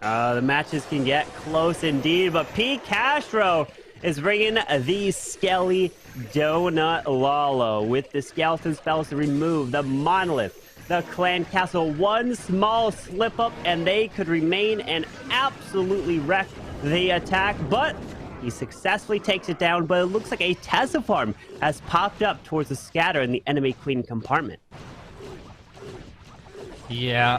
The matches can get close indeed, but P. Castro is bringing the Skelly Donut Lalo with the skeleton spells to remove the monolith, the clan castle. One small slip up and they could remain and absolutely wreck the attack, but he successfully takes it down. But it looks like a Tesla farm has popped up towards the scatter in the enemy queen compartment. Yeah.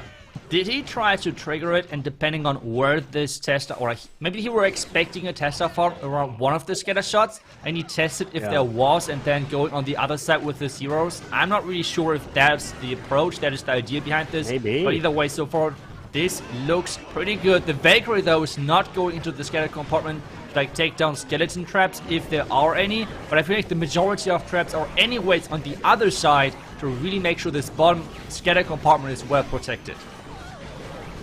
Did he try to trigger it, and depending on where this Tesla, or maybe he were expecting a Tesla farm around one of the scatter shots, and he tested if there was, and then going on the other side with the zeros. I'm not really sure if that's the approach, that is the idea behind this. Maybe. But either way, so far, this looks pretty good. The Valkyrie, though, is not going into the scatter compartment to like take down skeleton traps, if there are any. But I feel like the majority of traps are anyways on the other side to really make sure this bottom scatter compartment is well protected.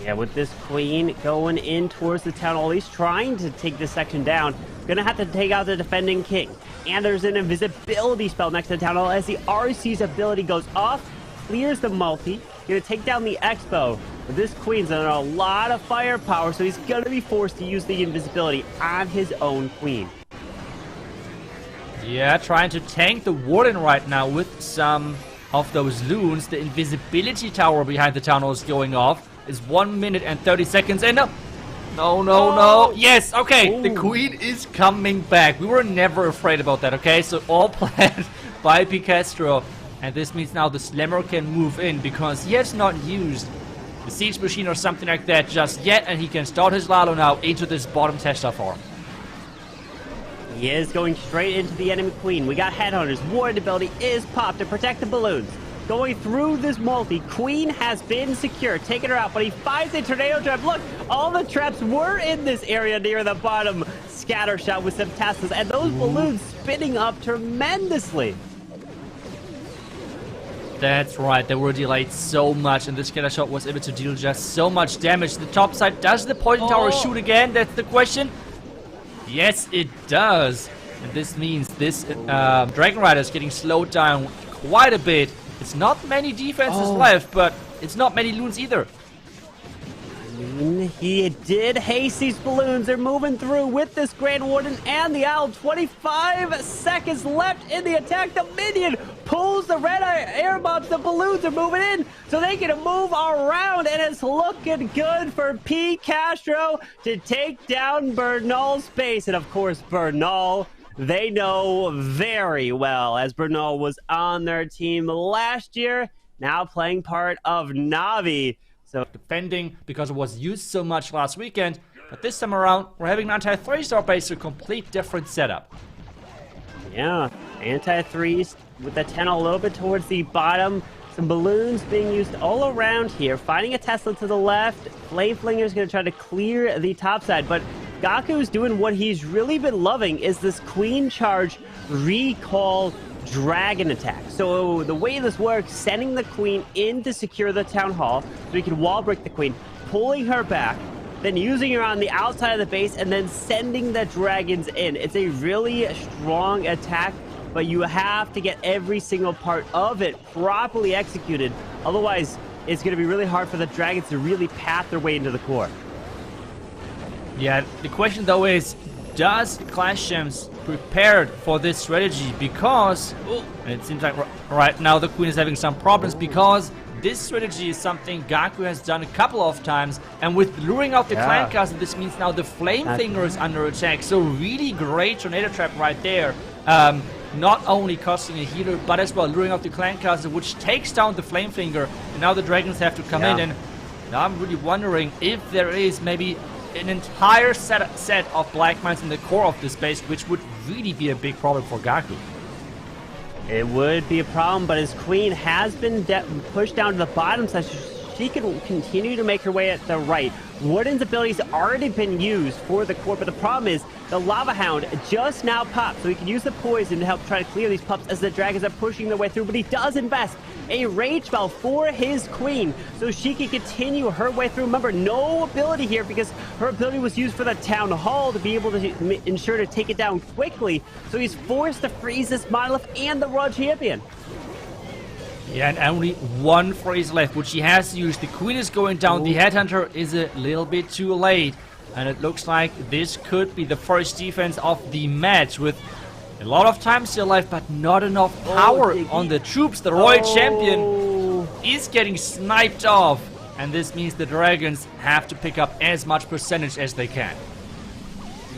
Yeah, with this queen going in towards the town hall, he's trying to take this section down. Gonna have to take out the defending king. And there's an invisibility spell next to the town hall as the RC's ability goes off, clears the multi. Gonna take down the expo. But this queen's under a lot of firepower, so he's gonna be forced to use the invisibility on his own queen. Yeah, trying to tank the warden right now with some of those loons. The invisibility tower behind the town hall is going off. Is 1 minute and 30 seconds, and no. Yes, okay. Ooh. The queen is coming back. We were never afraid about that, okay? So all planned by Picastro, and this means now the Slammer can move in because he has not used the siege machine or something like that just yet, and he can start his Lalo now into this bottom Tesla farm. He is going straight into the enemy queen. We got headhunters. Warden ability is popped to protect the balloons. Going through this multi, queen has been secure, taking her out, but he finds a tornado trap. Look, all the traps were in this area near the bottom scatter shot with some Teslas, and those balloons spinning up tremendously. That's right, they were delayed so much, and this scatter shot was able to deal just so much damage. The top side, does the poison tower shoot again? That's the question. Yes, it does. And this means this Dragon Rider is getting slowed down quite a bit. It's not many defenses left, but it's not many loons either. He did haste these balloons. They're moving through with this Grand Warden and the Owl. 25 seconds left in the attack. The minion pulls the red air bombs. The balloons are moving in, so they can move around, and it's looking good for P. Castro to take down Bernal's base. And of course, Bernal, they know very well, as Bernal was on their team last year, now playing part of NAVI. So defending because it was used so much last weekend, but this time around we're having an anti-3-star base, a complete different setup. Yeah, anti-3s with the 10 a little bit towards the bottom. Some balloons being used all around here. Finding a Tesla to the left. Flame Flinger's going to try to clear the top side, but Gaku's doing what he's really been loving is this Queen Charge recall dragon attack. So the way this works, sending the queen in to secure the town hall so he can wall break the queen, pulling her back, then using her on the outside of the base, and then sending the dragons in. It's a really strong attack, but you have to get every single part of it properly executed. Otherwise, it's going to be really hard for the dragons to really path their way into the core. Yeah, the question though is, does Clash Champs prepared for this strategy? Because it seems like right now the queen is having some problems, because this strategy is something Gaku has done a couple of times, and with luring out the clan castle, this means now the flame finger is under attack. So really great tornado trap right there, not only costing a healer but as well luring out the clan castle, which takes down the flame finger, and now the dragons have to come in. And now I'm really wondering if there is maybe an entire set of black mines in the core of this base, which would really be a big problem for Gaku. It would be a problem, but his queen has been pushed down to the bottom so she can continue to make her way at the right. Warden's abilities already been used for the core, but the problem is the Lava Hound just now popped, so he can use the poison to help try to clear these pups as the dragons are pushing their way through, but he does invest a rage spell for his queen so she can continue her way through. Remember, no ability here because her ability was used for the town hall to be able to ensure to take it down quickly, so he's forced to freeze this monolith and the world champion. Yeah, and only one phrase left, which he has to use. The queen is going down. The headhunter is a little bit too late. And it looks like this could be the first defense of the match with a lot of time still left, but not enough power on the troops. The Royal Champion is getting sniped off. And this means the Dragons have to pick up as much percentage as they can.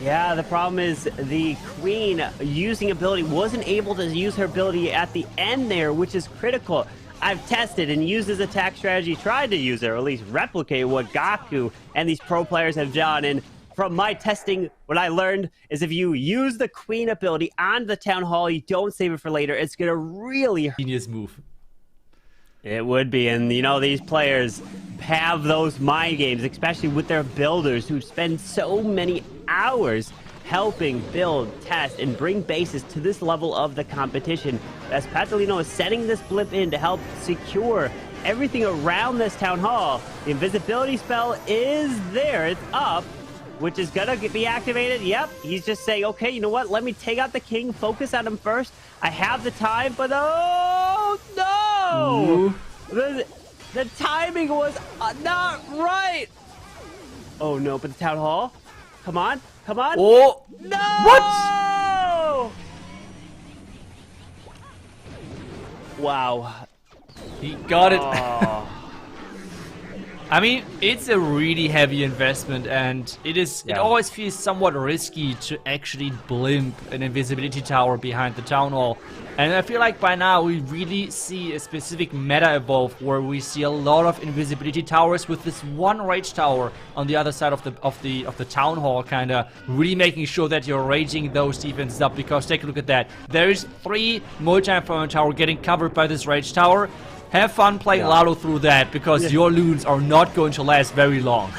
Yeah, the problem is the Queen using ability wasn't able to use her ability at the end there, which is critical. I've tested and used his attack strategy, tried to use it, or at least replicate what Gaku and these pro players have done. And from my testing, what I learned is if you use the Queen ability on the Town Hall, you don't save it for later, it's going to really hurt. Genius move. It would be, and you know, these players have those mind games, especially with their builders who spend so many hours helping build, test, and bring bases to this level of the competition. As Patalino is setting this blip in to help secure everything around this town hall. The invisibility spell is there, it's up, which is gonna be activated. Yep, he's just saying, okay, you know what, let me take out the king, focus on him first. I have the time, but oh no! The timing was not right. Oh no, but the town hall? Come on, come on. Oh, no! What? Wow. He got it. Oh. I mean, it's a really heavy investment, and it always feels somewhat risky to actually blimp an invisibility tower behind the town hall. And I feel like by now we really see a specific meta evolve where we see a lot of invisibility towers with this one rage tower on the other side of the town hall, kind of really making sure that you're raging those defenses up. Because take a look at that. There's 3 multi-inferno tower getting covered by this rage tower. Have fun playing Lalo through that, because your loons are not going to last very long.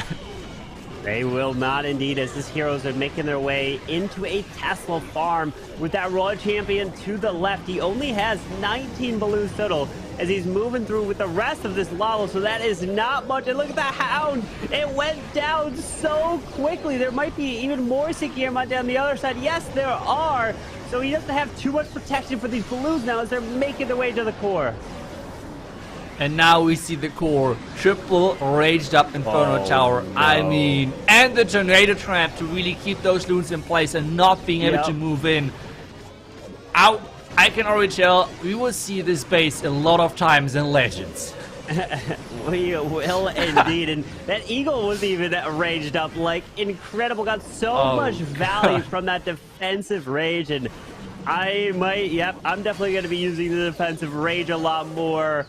They will not indeed, as his heroes are making their way into a Tesla farm with that Royal Champion to the left. He only has 19 balloons total as he's moving through with the rest of this Lalo, so that is not much. And look at the Hound. It went down so quickly. There might be even more Sekirama on the other side. Yes, there are. So he doesn't have too much protection for these balloons now as they're making their way to the core. And now we see the core triple raged up Inferno Tower. No. I mean, and the tornado trap to really keep those loons in place and not being able to move in. I can already tell we will see this base a lot of times in Legends. We will indeed, and that eagle was even raged up, like incredible. Got so much value from that defensive rage, and I'm definitely going to be using the defensive rage a lot more.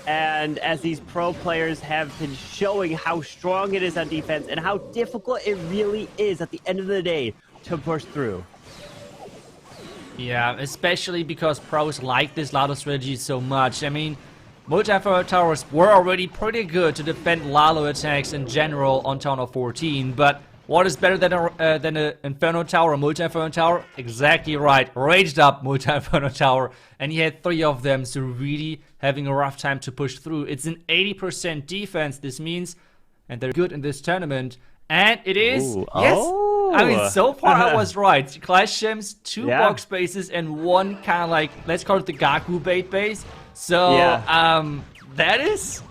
And as these pro players have been showing how strong it is on defense and how difficult it really is at the end of the day to push through. Yeah, especially because pros like this Lalo strategy so much. I mean, multi-inferno towers were already pretty good to defend Lalo attacks in general on Town Hall 14, but what is better than an Inferno Tower, a multi-Inferno Tower? Exactly right, raged up multi-Inferno Tower, and he had 3 of them, so really having a rough time to push through. It's an 80% defense, this means, and they're good in this tournament, and it is, yes, I mean, so far I was right. Clash Champs, 2 box bases, and 1 kind of like, let's call it the Gaku bait base, so that is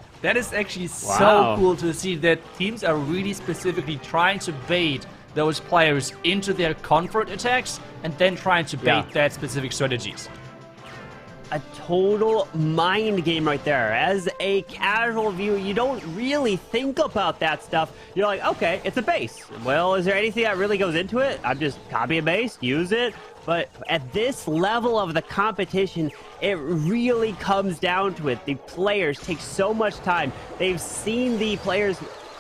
actually so cool to see that teams are really specifically trying to bait those players into their comfort attacks and then trying to bait that specific strategies. A total mind game right there. As a casual viewer, you don't really think about that stuff. You're like, okay, it's a base. Well, is there anything that really goes into it? I'm just copy a base, use it. But at this level of the competition, it really comes down to it. The players take so much time. They've seen the players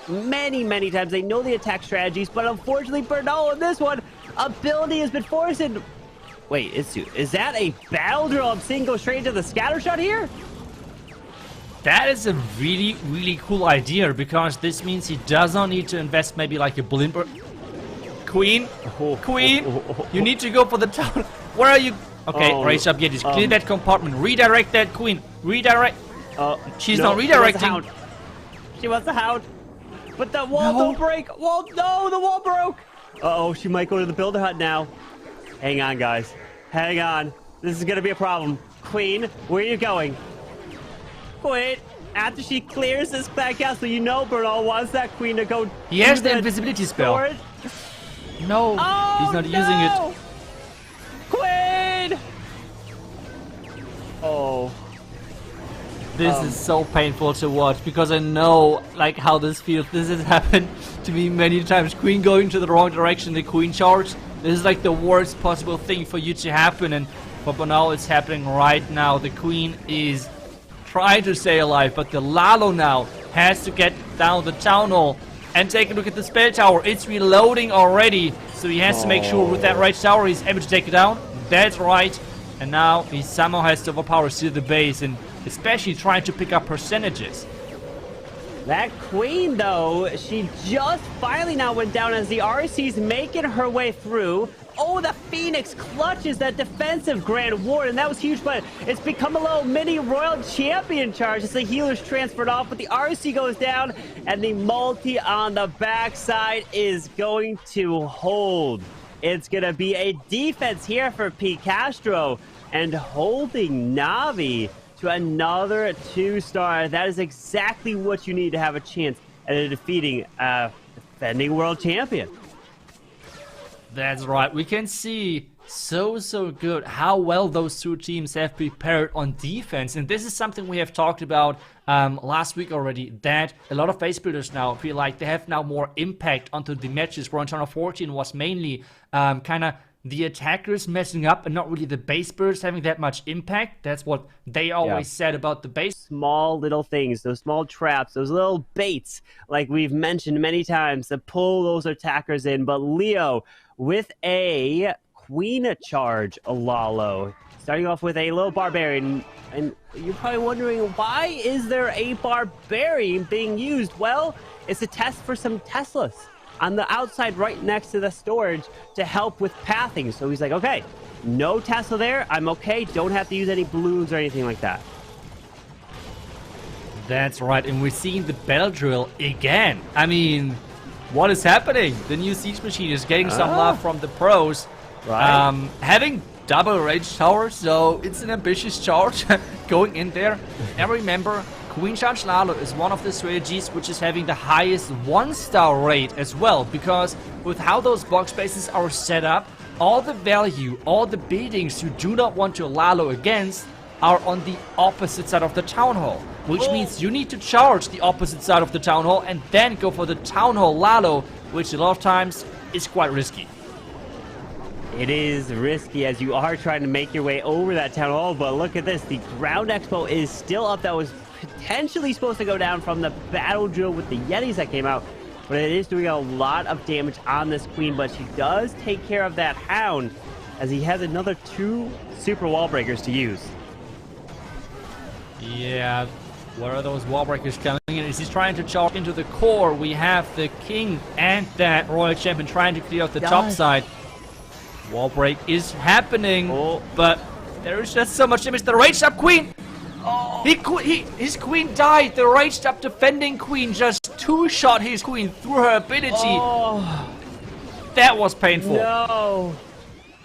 many, many times. They know the attack strategies, but unfortunately, Bernal in this one, ability has been forced. Wait, is that a battle drill I'm seeing go straight into the scatter shot here? That is a really, really cool idea, because this means he does not need to invest maybe like a blimp. Queen, you need to go for the town. Where are you? Okay, raise up, just clear that compartment. Redirect that queen. Redirect. She's not redirecting. She wants the Hound. But the wall don't break. Wall, no, the wall broke. Uh-oh, she might go to the builder hut now. Hang on, guys. Hang on. This is going to be a problem. Queen, where are you going? Wait, after she clears this back castle, you know Bernal wants that queen to go. He has the invisibility spell. Storage. No, Oh, he's not using it. Queen! Oh. This is so painful to watch because I know like how this feels. This has happened to me many times. Queen going to the wrong direction, the queen charge. This is like the worst possible thing for you to happen, and for Bernal it's happening right now. The queen is trying to stay alive, but the Lalo now has to get down the town hall and take a look at the spell tower. It's reloading already, so he has to make sure with that right tower he's able to take it down. That's right. And now he somehow has to overpower still the base, and especially trying to pick up percentages. That queen, though, she just finally now went down as the RC's making her way through. Oh, the Phoenix clutches that defensive Grand Ward, and that was huge, but it's become a little mini Royal Champion charge as the healers transferred off, but the RC goes down, and the multi on the backside is going to hold. It's going to be a defense here for P. Castro, and holding Navi to another 2-star. That is exactly what you need to have a chance at defeating a defending world champion. That's right. We can see so good how well those two teams have prepared on defense, and this is something we have talked about last week already, that a lot of base builders now feel like they have now more impact onto the matches, where on Channel 14 was mainly kind of the attackers messing up and not really the base builders having that much impact. That's what they always said about the base. Small little things, those small traps, those little baits, like we've mentioned many times, to pull those attackers in. But Leo with a queen charge, Lalo, starting off with a little barbarian. And you're probably wondering, why is there a barbarian being used? Well, it's a test for some Teslas on the outside right next to the storage to help with pathing. So he's like, okay, no Tesla there, I'm okay, don't have to use any balloons or anything like that. That's right, and we're seeing the battle drill again. I mean, what is happening? The new siege machine is getting some love from the pros. Right. Having double range tower, so it's an ambitious charge going in there. And remember, Queen Charge Lalo is one of the strategies which is having the highest 1-star rate as well, because with how those box bases are set up, all the value, all the buildings you do not want to Lalo against are on the opposite side of the town hall, which means you need to charge the opposite side of the town hall and then go for the town hall Lalo, which a lot of times is quite risky. It is risky as you are trying to make your way over that town hall, but look at this, the ground expo is still up. That was potentially supposed to go down from the battle drill with the Yetis that came out, but it is doing a lot of damage on this queen. But she does take care of that hound as he has another 2 super wall breakers to use. Yeah, where are those wall breakers coming in? Is he trying to charge into the core? We have the king and that royal champion trying to clear out the top side. Wall break is happening, but there is just so much damage. The raged up queen! His queen died. The raged up defending queen just 2-shot his queen through her ability. That was painful. No.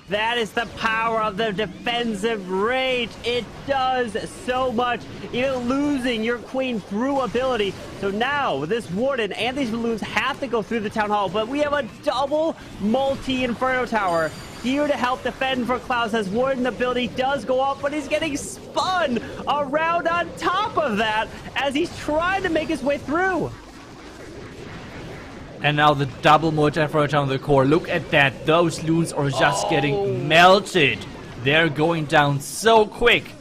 That is the power of the defensive rage. It does so much. Even losing your queen through ability. So now this warden and these balloons have to go through the town hall, but we have a double multi-inferno tower here to help defend for Klaus as warden ability does go off, but he's getting spun around on top of that as he's trying to make his way through. And now the double multi-inferno tower on the core. Look at that. Those loons are just getting melted. They're going down so quick.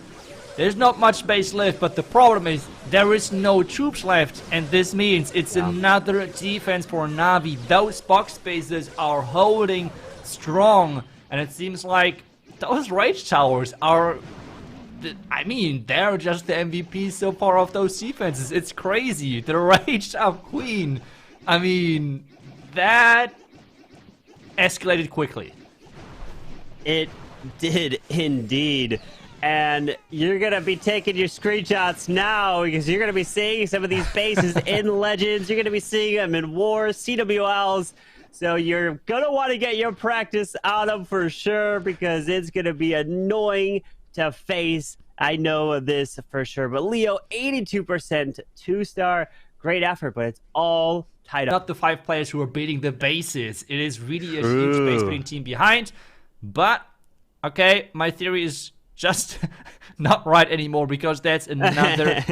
There's not much base left, but the problem is there is no troops left, and this means it's another defense for Navi. Those box bases are holding strong, and it seems like those rage towers are, I mean, they're just the MVP so far of those defenses. It's crazy. The raged up queen, I mean, that escalated quickly. It did indeed. And you're going to be taking your screenshots now because you're going to be seeing some of these bases in Legends. You're going to be seeing them in Wars, CWLs. So you're going to want to get your practice on them for sure, because it's going to be annoying to face I know this for sure. But Leo, 82% 2-star. Great effort, but it's all tied up. Not the 5 players who are beating the bases. It is really a True. huge base building team behind. But, okay, my theory is just not right anymore because that's another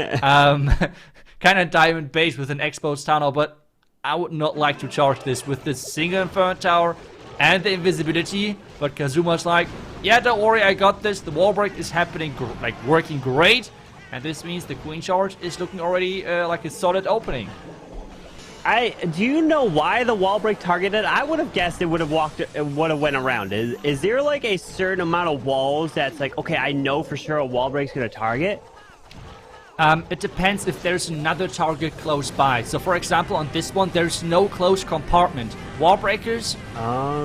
kind of diamond base with an exposed tunnel. But I would not like to charge this with the single inferno tower and the invisibility. But Kazuma's like, yeah, don't worry, I got this. The wall break is happening, working great. And this means the queen charge is looking already like a solid opening. Do you know why the wall break targeted? I would have guessed it would have went around. Is there like a certain amount of walls that's like, okay, I know for sure a wall break's gonna target? It depends if there's another target close by. So for example, on this one, there's no close compartment. Wall breakers,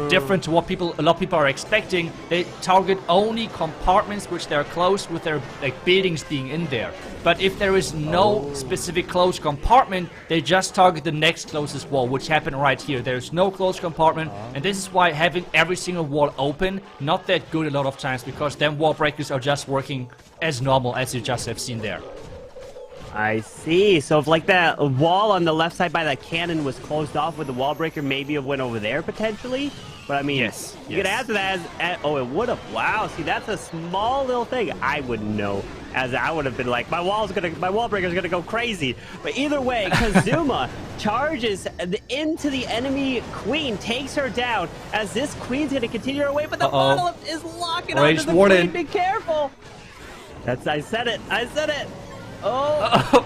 different to what a lot of people are expecting. They target only compartments which they're close with their buildings being in there. But if there is no specific close compartment, they just target the next closest wall, which happened right here. There's no close compartment, and this is why having every single wall open, not that good a lot of times, because then wall breakers are just working as normal as you just have seen there. I see. So if like that wall on the left side by that cannon was closed off with the wall breaker, maybe it went over there potentially. But I mean, yes, you could answer that as oh, it would have. Wow. See, that's a small little thing. I wouldn't know. As I would have been like, my wall breaker's gonna go crazy. But either way, Kazuma charges into the enemy queen, takes her down. As this queen's gonna continue her way, but the monolith is locking onto the queen. Be careful. I said it. I said it. Oh!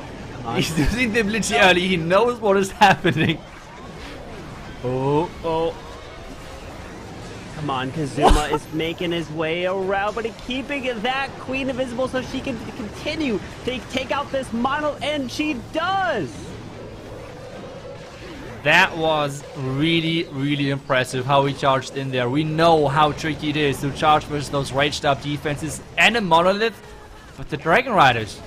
He's using the ability early. He knows what is happening. Oh! Come on, Kazuma is making his way around, but he's keeping that queen invisible so she can continue to take out this monolith, and she does. That was really, really impressive how he charged in there. We know how tricky it is to charge versus those raged up defenses and a monolith. But the Dragon Riders,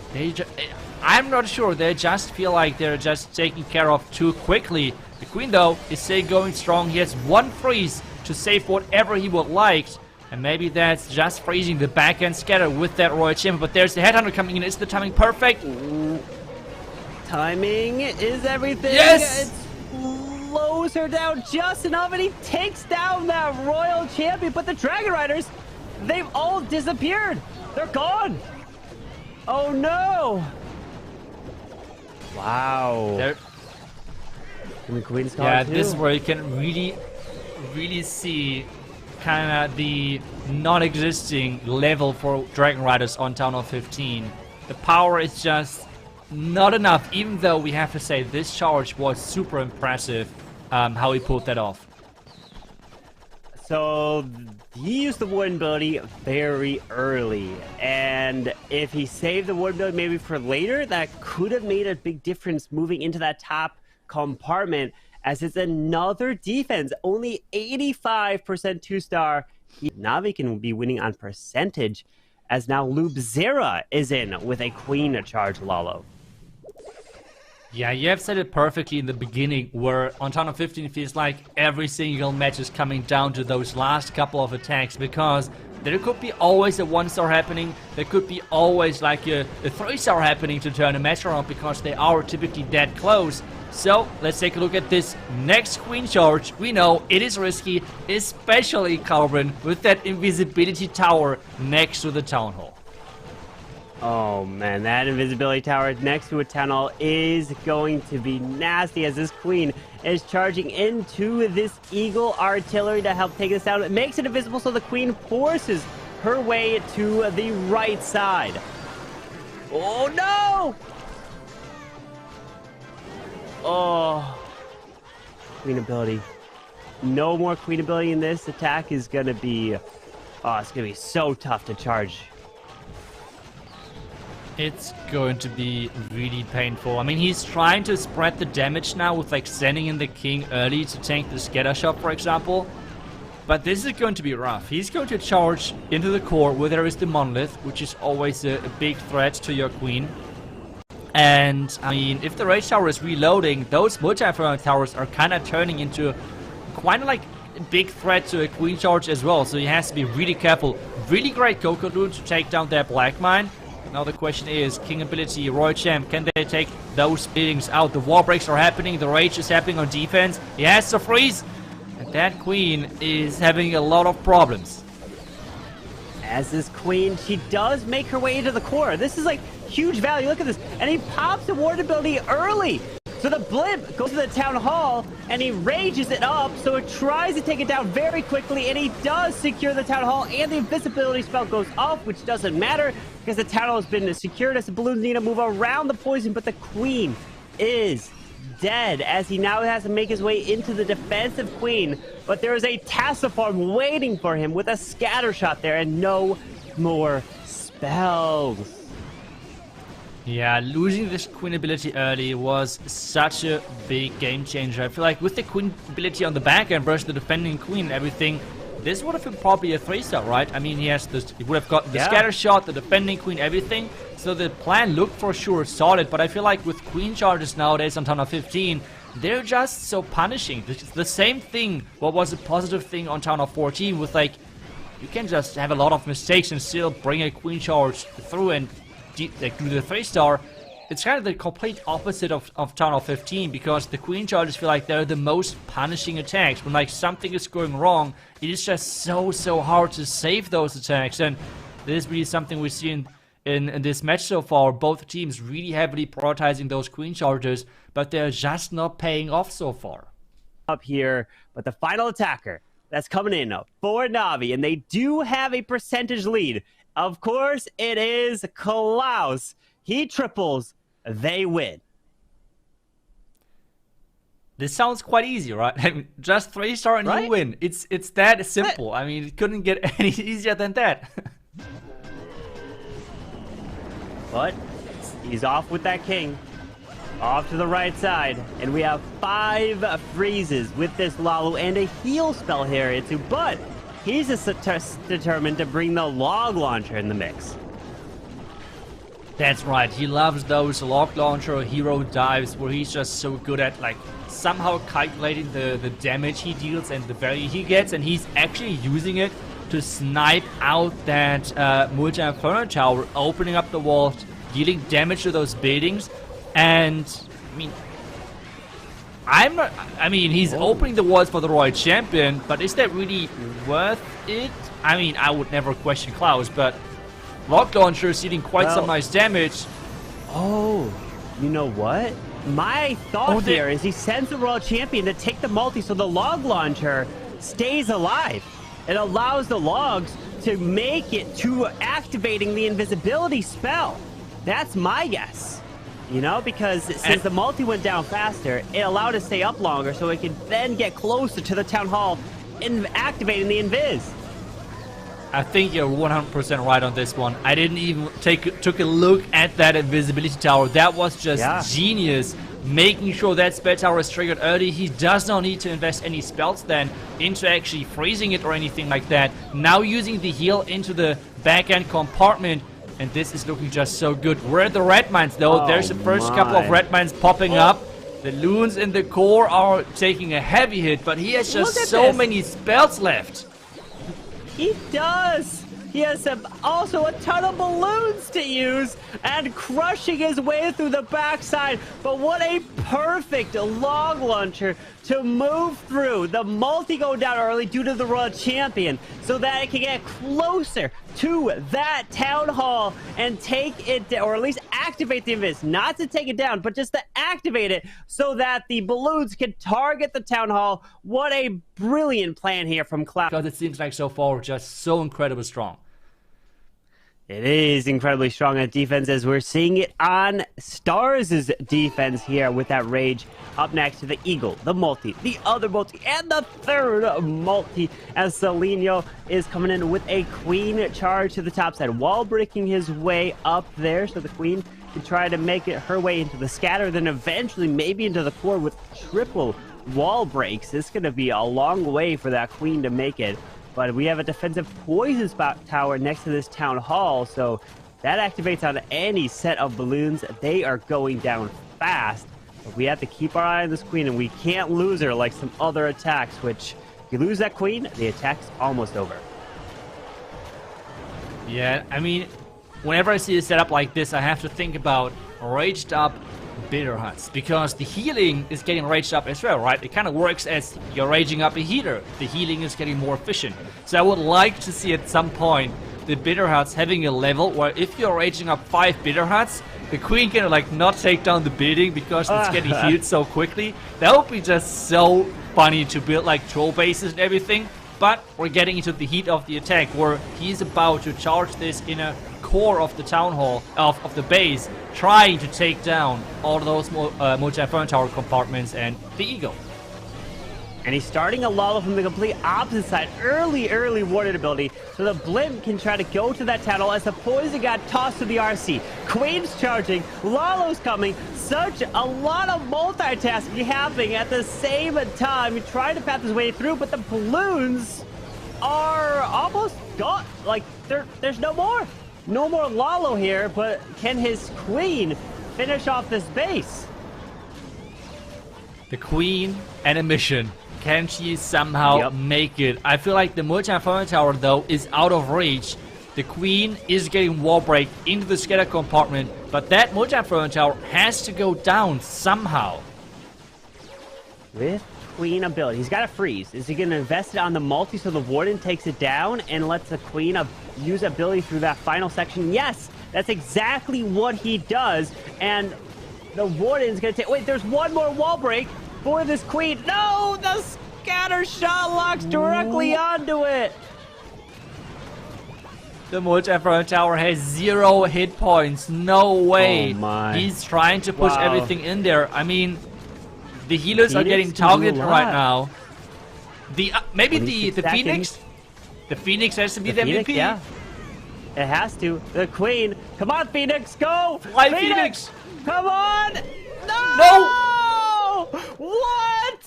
I'm not sure. They just feel like they're just taken care of too quickly. The Queen, though, is still going strong. He has one freeze to save whatever he would like. And maybe that's just freezing the backhand scatter with that Royal Chamber. But there's the Headhunter coming in. Is the timing perfect? Timing is everything. Yes! It slows her down just enough, and he takes down that Royal Champion. But the Dragon Riders, they've all disappeared. They're gone. Oh no! Wow. And the Queen's gone yeah, too. this is where you can really see kind of the non-existing level for Dragon Riders on Town Hall 15. The power is just not enough, even though we have to say this charge was super impressive how he pulled that off. So he used the wooden ability very early, and if he saved the wooden ability maybe for later, that could have made a big difference moving into that top compartment, as it's another defense. Only 85% 2-star. Navi can be winning on percentage, as now Lubzera is in with a queen charge, Lalo. Yeah, you have said it perfectly in the beginning, where on Town of 15 it feels like every single match is coming down to those last couple of attacks, because there could be always a 1-star happening, there could be always like a 3-star happening to turn a match around, because they are typically that close. So, let's take a look at this next queen charge. We know it is risky, especially Carbon, with that invisibility tower next to the Town Hall. Oh man, that invisibility tower next to a tunnel is going to be nasty, as this queen is charging into this eagle artillery to help take this down. It makes it invisible, so the queen forces her way to the right side. Oh no! Oh, queen ability. No more queen ability in this attack is gonna be, oh, it's gonna be so tough to charge. It's going to be really painful. I mean, he's trying to spread the damage now with like sending in the king early to tank the scatter shot, for example. But this is going to be rough. He's going to charge into the core where there is the monolith, which is always a big threat to your queen. And I mean, if the rage tower is reloading, those multi-inferno towers are kind of turning into quite like a big threat to a queen charge as well. So he has to be really careful. Really great Coco Rune to take down that black mine. Now the question is, King ability, Royal Champ, can they take those buildings out? The wall breaks are happening, the rage is happening on defense. He has to freeze, and that queen is having a lot of problems. As this queen, she does make her way into the core. This is like huge value. Look at this. And he pops the ward ability early. So the blimp goes to the town hall and he rages it up. So it tries to take it down very quickly. And he does secure the town hall. And the invisibility spell goes off, which doesn't matter because the town hall has been secured as the balloons need to move around the poison. But the queen is dead as he now has to make his way into the defensive queen, but there is a tassel farm waiting for him with a scatter shot there and no more spells. Yeah, losing this queen ability early was such a big game changer. I feel like with the queen ability on the back end versus the defending queen and everything, this would have been probably a 3-star, right? I mean, he would have got the scatter shot, the defending queen, everything. So the plan looked for sure solid, but I feel like with queen charges nowadays on Town Hall 15, they're just so punishing. The same thing, what was a positive thing on Town Hall 14 with like, you can just have a lot of mistakes and still bring a queen charge through and like, do the 3-star. It's kind of the complete opposite of Town Hall 15 because the queen charges feel like they're the most punishing attacks. When like something is going wrong, it is just so hard to save those attacks, and this is really something we see in this match so far. Both teams really heavily prioritizing those queen charges, but they're just not paying off so far. Up here, but the final attacker that's coming in for NAVI, and they do have a percentage lead. Of course, it is Klaus. He triples. They win. This sounds quite easy, right? I mean, just 3-star and you win. It's that simple. I mean, it couldn't get any easier than that. But he's off with that king. Off to the right side. And we have 5 freezes with this Lalu and a heal spell here into. But he's determined to bring the log launcher in the mix. That's right, he loves those log launcher hero dives where he's just so good at like somehow calculating the damage he deals and the value he gets, and he's actually using it to snipe out that multi-inferno tower, opening up the walls, dealing damage to those buildings. And I mean, he's opening the walls for the Royal Champion, but is that really worth it? I mean, I would never question Klaus, but log launcher is dealing quite some nice damage. Oh, you know what? My thought here is he sends the Royal Champion to take the multi so the log launcher stays alive. It allows the logs to make it to activating the invisibility spell. That's my guess. You know, because since the multi went down faster, it allowed it to stay up longer so it could then get closer to the town hall and activating the invis. I think you're 100% right on this one. I didn't even took a look at that invisibility tower. That was just genius. Making sure that spell tower is triggered early. He does not need to invest any spells then into actually freezing it or anything like that. Now using the heal into the back end compartment. And this is looking just so good. We're at the red mines though. There's the first couple of red mines popping up. The loons in the core are taking a heavy hit, but he has just so many spells left. He does! He has also a ton of balloons to use and crushing his way through the backside. But what a perfect log launcher to move through. The multi go down early due to the Royal Champion so that it can get closer to that town hall and take it down, or at least activate the invis. Not to take it down, but just to activate it so that the balloons can target the town hall. What a brilliant plan here from Cloud. Because it seems like so far just so incredibly strong. It is incredibly strong at defense as we're seeing it on Stars' defense here with that rage. Up next to the Eagle, the multi, the other multi, and the third multi as Seleno is coming in with a queen charge to the top side, wall breaking his way up there so the queen can try to make it her way into the scatter, then eventually maybe into the core with triple wall breaks. It's going to be a long way for that queen to make it. But we have a defensive poison spot tower next to this town hall, so that activates on any set of balloons. They are going down fast, but we have to keep our eye on this queen, and we can't lose her like some other attacks, which if you lose that queen, the attack's almost over. Yeah, I mean, whenever I see a setup like this, I have to think about raged up bitter huts, because the healing is getting raged up as well, right? It kind of works as you're raging up a healer. The healing is getting more efficient. So I would like to see at some point the bitter huts having a level where if you're raging up 5 bitter huts, the queen can like not take down the building because it's getting healed so quickly. That would be just so funny to build like troll bases and everything. But we're getting into the heat of the attack where he's about to charge this inner core of the town hall, of the base, trying to take down all of those multi-inferno tower compartments and the eagle. And he's starting a Lalo from the complete opposite side. Early warded ability. So the Blimp can try to go to that tunnel as the poison got tossed to the RC. Queen's charging. Lalo's coming. Such a lot of multitasking happening at the same time. He tried to path his way through, but the balloons are almost gone. Like, there's no more. No more Lalo here, but can his Queen finish off this base? The Queen and a mission. Can she somehow make it? I feel like the multi-inferno tower, though, is out of reach. The Queen is getting wall break into the scatter compartment, but that multi-inferno tower has to go down somehow. With Queen ability, he's got to freeze. Is he going to invest it on the multi so the Warden takes it down and lets the Queen use ability through that final section? Yes, that's exactly what he does. And the Warden's going to take... Wait, there's one more wall break for this Queen. No, the scatter shot locks directly onto it. The multi-inferno tower has 0 hit points. No way. Oh my. He's trying to push everything in there. I mean, the healers are getting targeted right now. Maybe the Phoenix? The Phoenix has to be the MVP? Yeah. It has to. The Queen. Come on, Phoenix, go! Fly, Phoenix! Come on! No! What?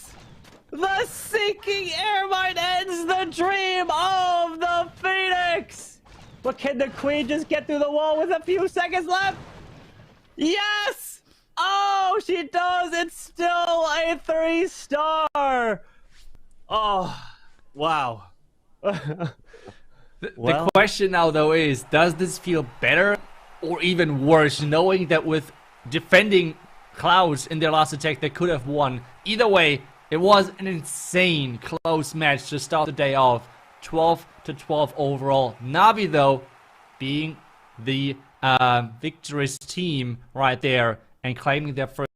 The sinking airmine ends the dream of the Phoenix! But can the Queen just get through the wall with a few seconds left? Yes! Oh, she does! It's still a 3-star! Oh, wow. The question now, though, is, does this feel better or even worse, knowing that with defending Clouds in their last attack, they could have won? Either way, it was an insane close match to start the day off. 12-12 overall. NAVI, though, being the victorious team right there and claiming their first